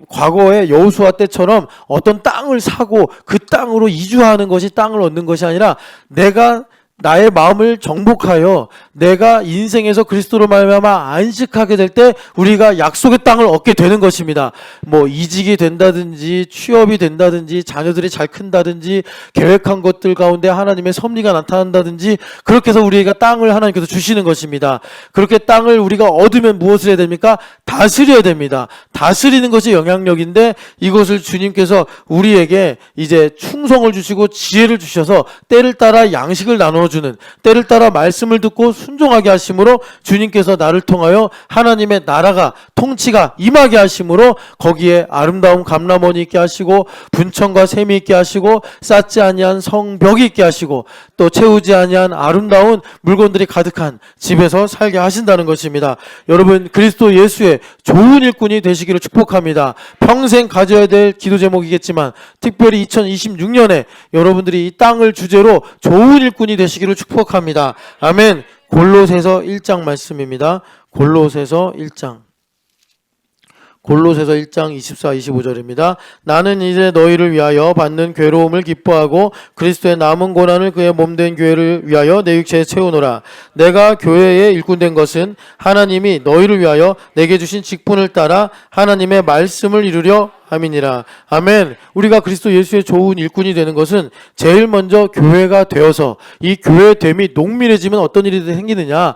과거의 여호수아 때처럼 어떤 땅을 사고 그 땅으로 이주하는 것이 땅을 얻는 것이 아니라 내가 나의 마음을 정복하여 내가 인생에서 그리스도로 말미암아 안식하게 될 때 우리가 약속의 땅을 얻게 되는 것입니다. 뭐 이직이 된다든지 취업이 된다든지 자녀들이 잘 큰다든지 계획한 것들 가운데 하나님의 섭리가 나타난다든지 그렇게 해서 우리가 땅을 하나님께서 주시는 것입니다. 그렇게 땅을 우리가 얻으면 무엇을 해야 됩니까? 다스려야 됩니다. 다스리는 것이 영향력인데 이것을 주님께서 우리에게 이제 충성을 주시고 지혜를 주셔서 때를 따라 양식을 나눠주는, 때를 따라 말씀을 듣고 순종하게 하심으로 주님께서 나를 통하여 하나님의 나라가 통치가 임하게 하심으로 거기에 아름다운 감람원이 있게 하시고 분천과 샘이 있게 하시고 쌓지 아니한 성벽이 있게 하시고 또 채우지 아니한 아름다운 물건들이 가득한 집에서 살게 하신다는 것입니다. 여러분, 그리스도 예수의 좋은 일꾼이 되시기를 축복합니다. 평생 가져야 될 기도 제목이겠지만 특별히 2026년에 여러분들이 이 땅을 주제로 좋은 일꾼이 되시기를 축복합니다. 아멘. 골로새서 1장 말씀입니다. 골로새서 1장 24, 25절입니다. 나는 이제 너희를 위하여 받는 괴로움을 기뻐하고 그리스도의 남은 고난을 그의 몸된 교회를 위하여 내 육체에 채우노라. 내가 교회의 일꾼된 것은 하나님이 너희를 위하여 내게 주신 직분을 따라 하나님의 말씀을 이루려 함이니라. 아멘. 우리가 그리스도 예수의 좋은 일꾼이 되는 것은 제일 먼저 교회가 되어서 이 교회됨이 농밀해지면 어떤 일이 생기느냐?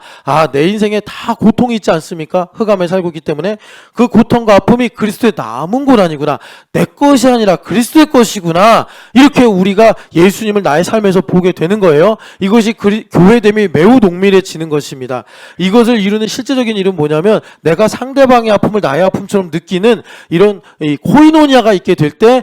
내 인생에 다 고통이 있지 않습니까? 흑암에 살고 있기 때문에 그 고통과 아픔이 그리스도의 남은 고난이구나. 내 것이 아니라 그리스도의 것이구나. 이렇게 우리가 예수님을 나의 삶에서 보게 되는 거예요. 이것이 교회됨이 매우 농밀해지는 것입니다. 이것을 이루는 실제적인 일은 뭐냐면 내가 상대방의 아픔을 나의 아픔처럼 느끼는 이런 코이노니아가 있게 될 때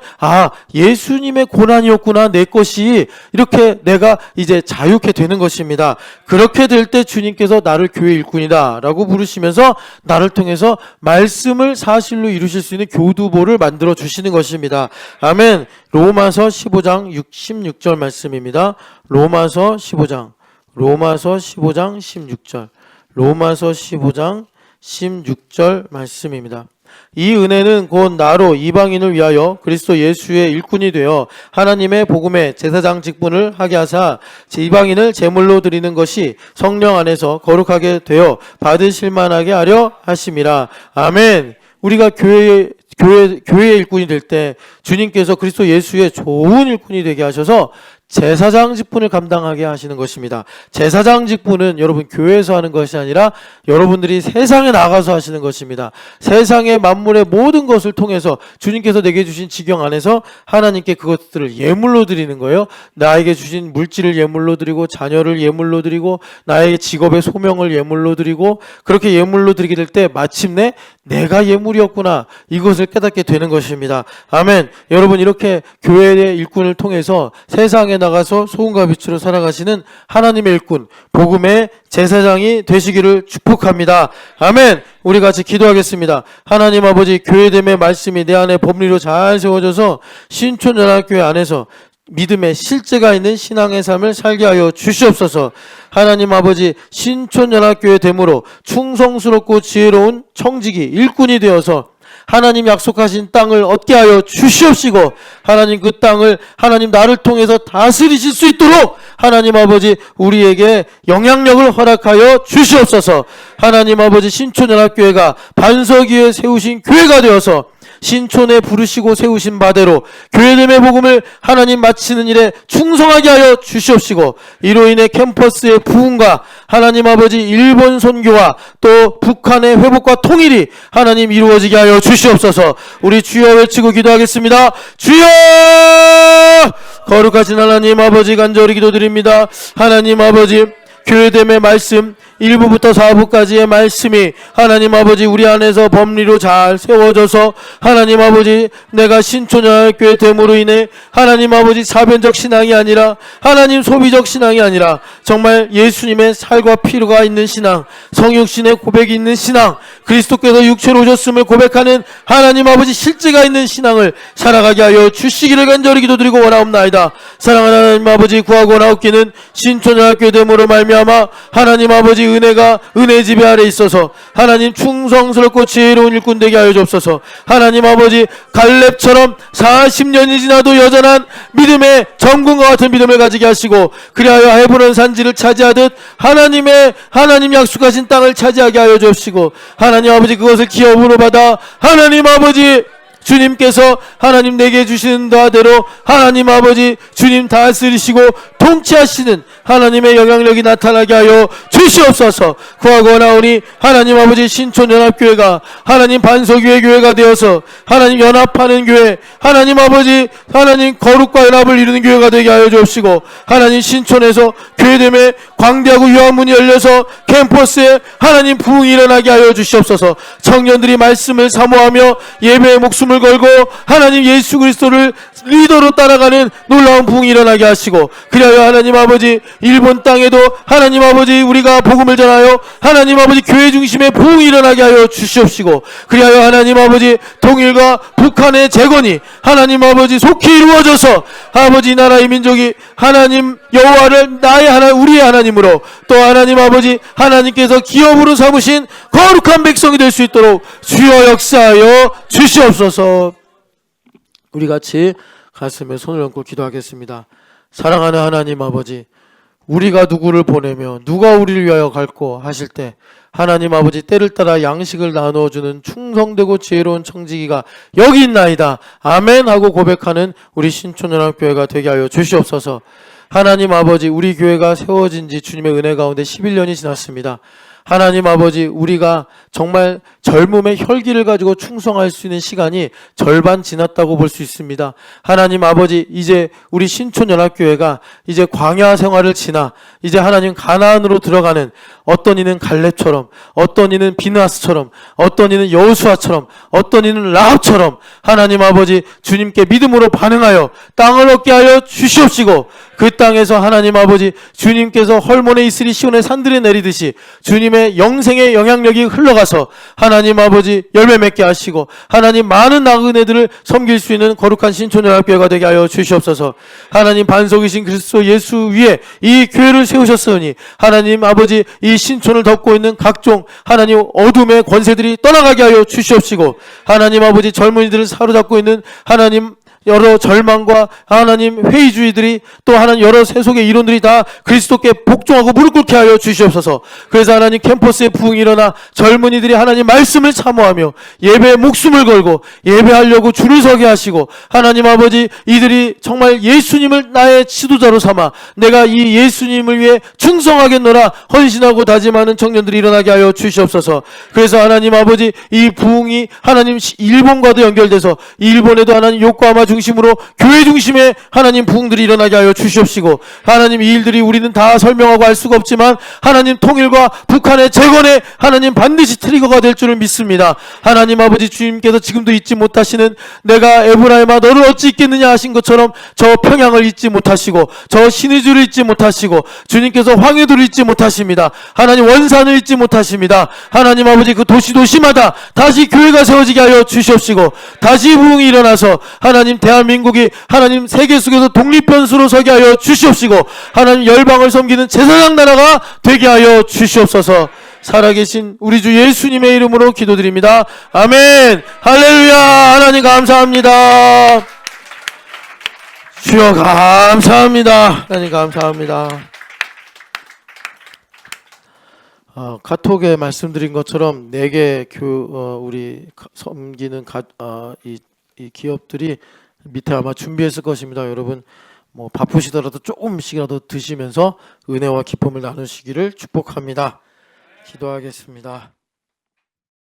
예수님의 고난이었구나 내 것이, 이렇게 내가 이제 자유케 되는 것입니다. 그렇게 될 때 주님께서 나를 교회 일꾼이다 라고 부르시면서 나를 통해서 말씀을 사실로 이루실 수 있는 교두보를 만들어 주시는 것입니다. 아멘. 로마서 15장 16절 말씀입니다. 로마서 15장 16절 로마서 15장 16절 말씀입니다. 이 은혜는 곧 나로 이방인을 위하여 그리스도 예수의 일꾼이 되어 하나님의 복음의 제사장 직분을 하게 하사 이방인을 제물로 드리는 것이 성령 안에서 거룩하게 되어 받으실 만하게 하려 하심이라. 아멘. 우리가 교회의 일꾼이 될 때 주님께서 그리스도 예수의 좋은 일꾼이 되게 하셔서 제사장 직분을 감당하게 하시는 것입니다. 제사장 직분은 여러분 교회에서 하는 것이 아니라 여러분들이 세상에 나가서 하시는 것입니다. 세상의 만물의 모든 것을 통해서 주님께서 내게 주신 지경 안에서 하나님께 그것들을 예물로 드리는 거예요. 나에게 주신 물질을 예물로 드리고 자녀를 예물로 드리고 나의 직업의 소명을 예물로 드리고 그렇게 예물로 드리게 될 때 마침내 내가 예물이었구나, 이것을 깨닫게 되는 것입니다. 아멘. 여러분, 이렇게 교회의 일꾼을 통해서 세상에 나가서 소금과 빛으로 살아가시는 하나님의 일꾼, 복음의 제사장이 되시기를 축복합니다. 아멘. 우리 같이 기도하겠습니다. 하나님 아버지, 교회됨의 말씀이 내 안에 법리로 잘 세워져서 신촌연합교회 안에서 믿음의 실제가 있는 신앙의 삶을 살게 하여 주시옵소서. 하나님 아버지, 신촌연합교회 됨으로 충성스럽고 지혜로운 청지기 일꾼이 되어서 하나님 약속하신 땅을 얻게 하여 주시옵시고, 하나님 그 땅을 하나님 나를 통해서 다스리실 수 있도록 하나님 아버지 우리에게 영향력을 허락하여 주시옵소서. 하나님 아버지, 신촌연합교회가 반석 위에 세우신 교회가 되어서 신촌에 부르시고 세우신 바대로 교회됨의 복음을 하나님 마치는 일에 충성하게 하여 주시옵시고, 이로 인해 캠퍼스의 부흥과 하나님 아버지 일본 선교와 또 북한의 회복과 통일이 하나님 이루어지게 하여 주시옵소서. 우리 주여 외치고 기도하겠습니다. 주여! 거룩하신 하나님 아버지, 간절히 기도드립니다. 하나님 아버지, 교회됨의 말씀 1부부터 4부까지의 말씀이 하나님 아버지 우리 안에서 법리로 잘 세워져서 하나님 아버지 내가 신촌연합교회 됨으로 인해 하나님 아버지 사변적 신앙이 아니라 하나님 소비적 신앙이 아니라 정말 예수님의 살과 피가 있는 신앙, 성육신의 고백이 있는 신앙, 그리스도께서 육체로 오셨음을 고백하는 하나님 아버지 실제가 있는 신앙을 살아가게 하여 주시기를 간절히 기도드리고 원하옵나이다. 사랑하는 하나님 아버지, 구하고 나옵기는 신촌연합교회 됨으로 말미암아 하나님 아버지 은혜가 은혜 지배 아래 있어서 하나님 충성스럽고 지혜로운 일꾼 되게 하여 주옵소서. 하나님 아버지, 갈렙처럼 40년이 지나도 여전한 믿음의 정금과 같은 믿음을 가지게 하시고, 그리하여 헤브론 산지를 차지하듯 하나님 약속하신 땅을 차지하게 하여 주옵시고, 하나님 아버지 그것을 기업으로 받아 하나님 아버지 주님께서 하나님 내게 주시는 바대로 하나님 아버지 주님 다스리시고 통치하시는 하나님의 영향력이 나타나게 하여 주시옵소서. 구하고 나오니 하나님 아버지 신촌연합교회가 하나님 반석위의 교회가 되어서 하나님 연합하는 교회, 하나님 아버지 하나님 거룩과 연합을 이루는 교회가 되게 하여 주옵시고, 하나님 신촌에서 교회됨에 광대하고 유한 문이 열려서 캠퍼스에 하나님 부흥이 일어나게 하여 주시옵소서. 청년들이 말씀을 사모하며 예배의 목숨을 걸고 하나님 예수 그리스도를 리더로 따라가는 놀라운 부흥이 일어나게 하시고, 그리하여 하나님 아버지 일본 땅에도 하나님 아버지 우리가 복음을 전하여 하나님 아버지 교회 중심의 부흥이 일어나게 하여 주시옵시고, 그리하여 하나님 아버지 통일과 북한의 재건이 하나님 아버지 속히 이루어져서 아버지 나라의 민족이 하나님 여호와를 나의 하나님 우리의 하나님으로 또 하나님 아버지 하나님께서 기업으로 삼으신 거룩한 백성이 될 수 있도록 주여 역사하여 주시옵소서. 우리 같이 가슴에 손을 얹고 기도하겠습니다. 사랑하는 하나님 아버지, 우리가 누구를 보내며 누가 우리를 위하여 갈고 하실 때 하나님 아버지 때를 따라 양식을 나누어주는 충성되고 지혜로운 청지기가 여기 있나이다. 아멘 하고 고백하는 우리 신촌연합교회가 되게 하여 주시옵소서. 하나님 아버지, 우리 교회가 세워진 지 주님의 은혜 가운데 11년이 지났습니다. 하나님 아버지, 우리가 정말 젊음의 혈기를 가지고 충성할 수 있는 시간이 절반 지났다고 볼 수 있습니다. 하나님 아버지, 이제 우리 신촌연합교회가 이제 광야 생활을 지나 이제 하나님 가나안으로 들어가는, 어떤 이는 갈렙처럼, 어떤 이는 비느하스처럼, 어떤 이는 여호수아처럼, 어떤 이는 라합처럼 하나님 아버지 주님께 믿음으로 반응하여 땅을 얻게 하여 주시옵시고, 그 땅에서 하나님 아버지 주님께서 헐몬에 이스리 시온의 산들에 내리듯이 주님의 영생의 영향력이 흘러가서 하나님 아버지 열매 맺게 하시고 하나님 많은 나그네들을 섬길 수 있는 거룩한 신촌연합교회가 되게 하여 주시옵소서. 하나님 반석이신 그리스도 예수 위에 이 교회를 세우셨으니 하나님 아버지 이 신촌을 덮고 있는 각종 하나님 어둠의 권세들이 떠나가게 하여 주시옵시고, 하나님 아버지 젊은이들을 사로잡고 있는 하나님 여러 절망과 하나님 회의주의들이 또 하나님 여러 세속의 이론들이 다 그리스도께 복종하고 무릎 꿇게 하여 주시옵소서. 그래서 하나님 캠퍼스에 부흥이 일어나 젊은이들이 하나님 말씀을 사모하며 예배에 목숨을 걸고 예배하려고 줄을 서게 하시고, 하나님 아버지 이들이 정말 예수님을 나의 지도자로 삼아 내가 이 예수님을 위해 충성하겠노라 헌신하고 다짐하는 청년들이 일어나게 하여 주시옵소서. 그래서 하나님 아버지 이 부흥이 하나님 일본과도 연결돼서 일본에도 하나님 욕과 아마 중심으로 교회 중심의 하나님 부흥들이 일어나게 하여 주시옵시고, 하나님 이 일들이 우리는 다 설명하고 알 수가 없지만 하나님 통일과 북한의 재건에 하나님 반드시 트리거가 될 줄을 믿습니다. 하나님 아버지, 주님께서 지금도 잊지 못하시는 내가 에브라임아 너를 어찌 잊겠느냐 하신 것처럼 저 평양을 잊지 못하시고 저 신의주를 잊지 못하시고 주님께서 황해도를 잊지 못하십니다. 하나님 원산을 잊지 못하십니다. 하나님 아버지, 그 도시마다 다시 교회가 세워지게 하여 주시옵시고, 다시 부흥이 일어나서 하나님 대한민국이 하나님 세계 속에서 독립변수로 서게 하여 주시옵시고, 하나님 열방을 섬기는 제사장 나라가 되게 하여 주시옵소서. 살아계신 우리 주 예수님의 이름으로 기도드립니다. 아멘. 할렐루야. 하나님 감사합니다. 주여 감사합니다. 하나님 감사합니다. 카톡에 말씀드린 것처럼 4개 우리 섬기는 이 기업들이 밑에 아마 준비했을 것입니다. 여러분 뭐 바쁘시더라도 조금씩이라도 드시면서 은혜와 기쁨을 나누시기를 축복합니다. 기도하겠습니다.